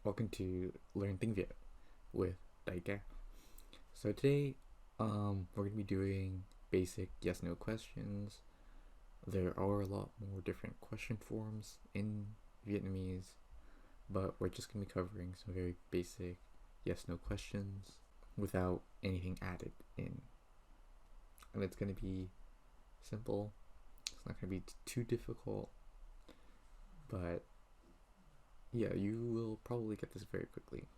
Welcome to Learn Tiếng Viet with Daika. So today, we're gonna be doing basic yes/no questions. There are a lot more different question forms in Vietnamese, but we're just gonna be covering some very basic yes/no questions without anything added in. And it's gonna be simple. It's not gonna be too difficult, but yeah, you will probably get this very quickly.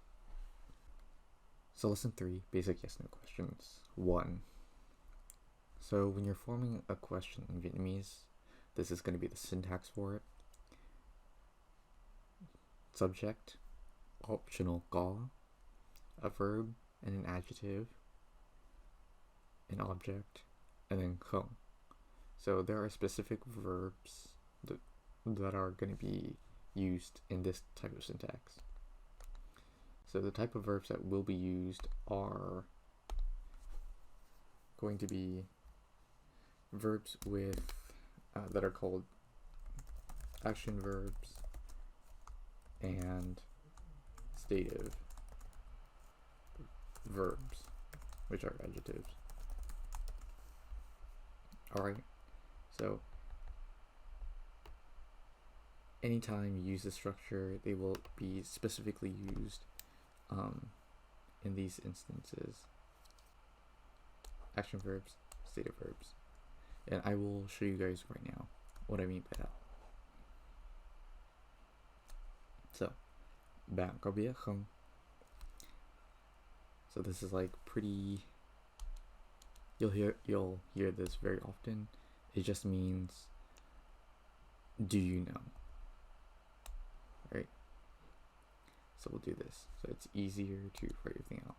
So lesson 3, basic yes/no questions. 1. So when you're forming a question in Vietnamese, this is going to be the syntax for it. Subject, optional có, a verb and an adjective, an object, and then không. So there are specific verbs that are going to be used in this type of syntax. So the type of verbs that will be used are going to be verbs with that are called action verbs and stative verbs, which are adjectives. Alright, so anytime you use this structure, they will be specifically used in these instances. Action verbs, stative verbs. And I will show you guys right now what I mean by that. So, bạn có biết không? So this is like pretty, you'll hear this very often. It just means, do you know? Right? So we'll do this so it's easier to write everything out.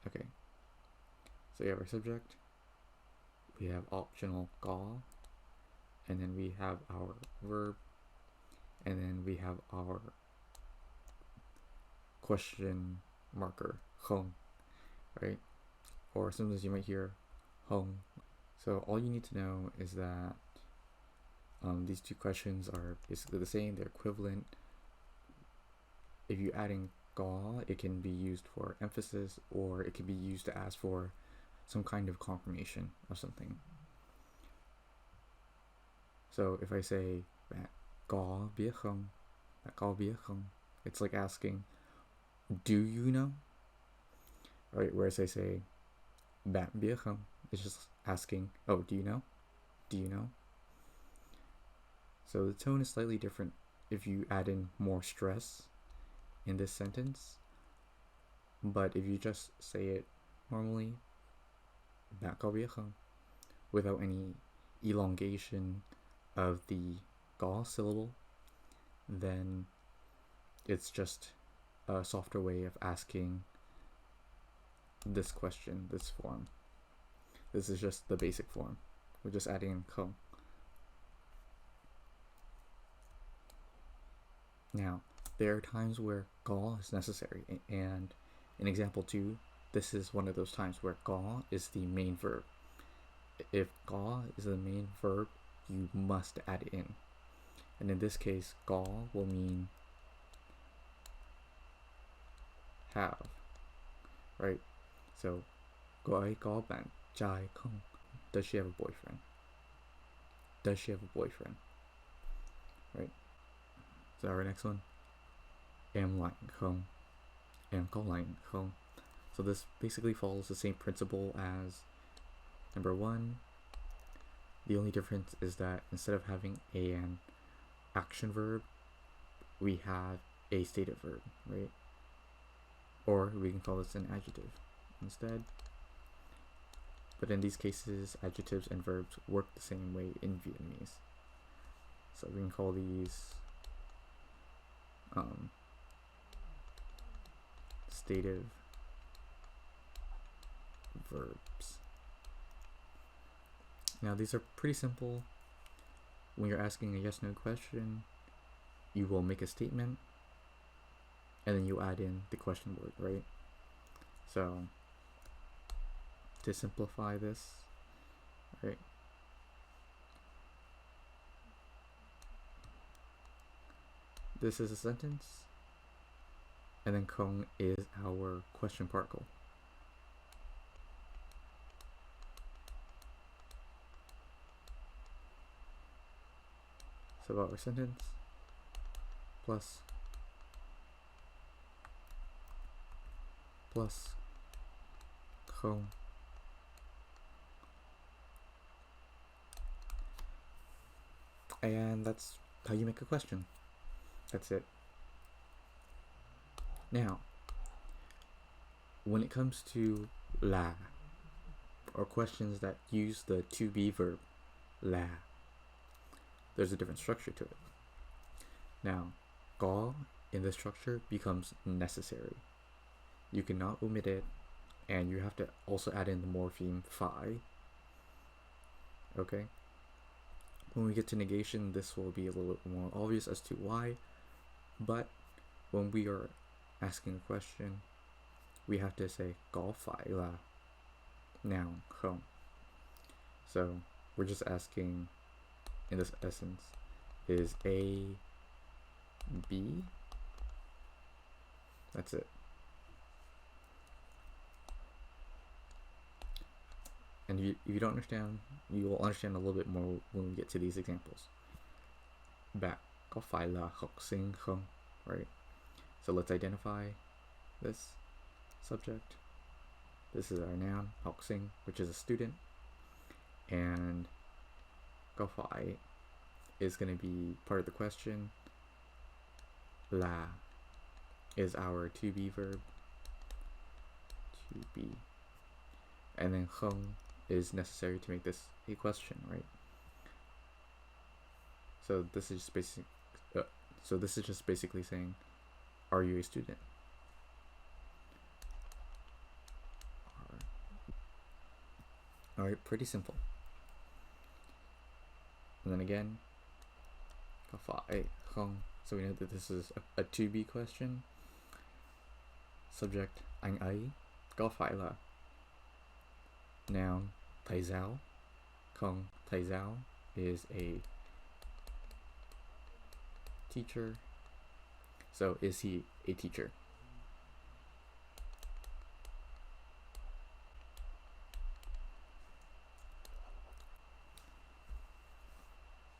Okay, so we have our subject, we have optional có, and then we have our verb, and then we have our question marker không, right? Or sometimes you might hear hong. So all you need to know is that these two questions are basically the same, they're equivalent. If you add in có, it can be used for emphasis, or it can be used to ask for some kind of confirmation of something. So if I say bạn có biết không, bạn có biết không, it's like asking, do you know? Right, whereas I say bạn biết không, it's just asking, oh, do you know? Do you know? So the tone is slightly different if you add in more stress in this sentence, but if you just say it normally, bạn có biết không, without any elongation of the có syllable, then it's just a softer way of asking this question, this form. This is just the basic form. We're just adding in không. Now, there are times where có is necessary, and in example 2, this is one of those times where có is the main verb. If có is the main verb, you must add it in. And in this case, có will mean have, right? So, cô ấy có bạn trai không? Does she have a boyfriend? Does she have a boyfriend? Right? So our next one, em lạnh không? Em có lạnh không? So this basically follows the same principle as number 1. The only difference is that instead of having an action verb, we have a stative verb, right? Or we can call this an adjective instead. But in these cases, adjectives and verbs work the same way in Vietnamese. So we can call these stative verbs. Now these are pretty simple. When you're asking a yes/no question, you will make a statement and then you add in the question word, right? So to simplify this, right, this is a sentence And then không is our question particle. So our sentence plus không. And that's how you make a question. That's it. Now, when it comes to là, or questions that use the to be verb là, there's a different structure to it. Now, có in this structure becomes necessary. You cannot omit it, and you have to also add in the morpheme phải. Okay? When we get to negation, this will be a little bit more obvious as to why, but when we are asking a question, we have to say có phải là noun không. So we're just asking, in this essence, is A B? That's it. And if you don't understand, you will understand a little bit more when we get to these examples. Bạn có phải là học sinh không? Right? So let's identify this subject. This is our noun, học sinh, which is a student. And có phải is going to be part of the question. Là is our to be verb. To be. And then không is necessary to make this a question, right? So this is just basically saying, are you a student? All right, pretty simple. And then again, có phải không? So we know that this is a to be question. Subject, anh ấy có phải là noun, thầy giáo không? Thầy giáo is a teacher. So is he a teacher?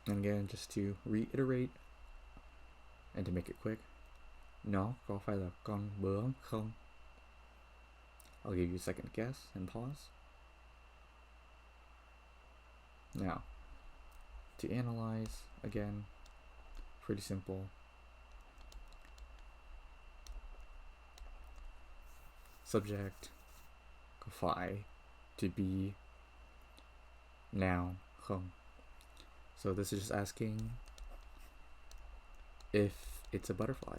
And again, just to reiterate and to make it quick, nó có phải là con bướm không? I'll give you a second to guess and pause. Now, to analyze, again, pretty simple. Subject, có phải, to be, noun, không. So this is just asking if it's a butterfly.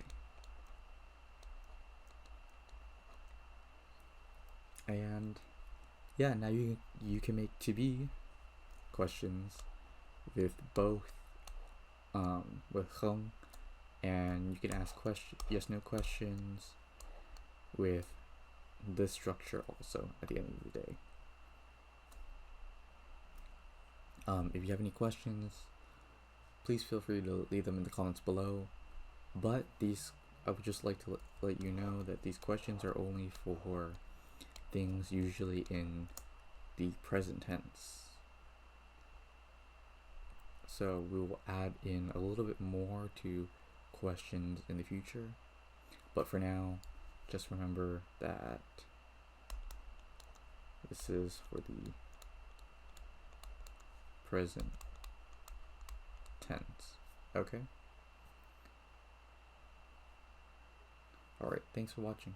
And yeah, now you can make to be questions with both with không, and you can ask yes no questions with this structure also at the end of the day. If you have any questions, please feel free to leave them in the comments below. But I would just like to let you know that these questions are only for things usually in the present tense. So we will add in a little bit more to questions in the future. But for now, just remember that this is for the present tense. Okay? Alright, thanks for watching.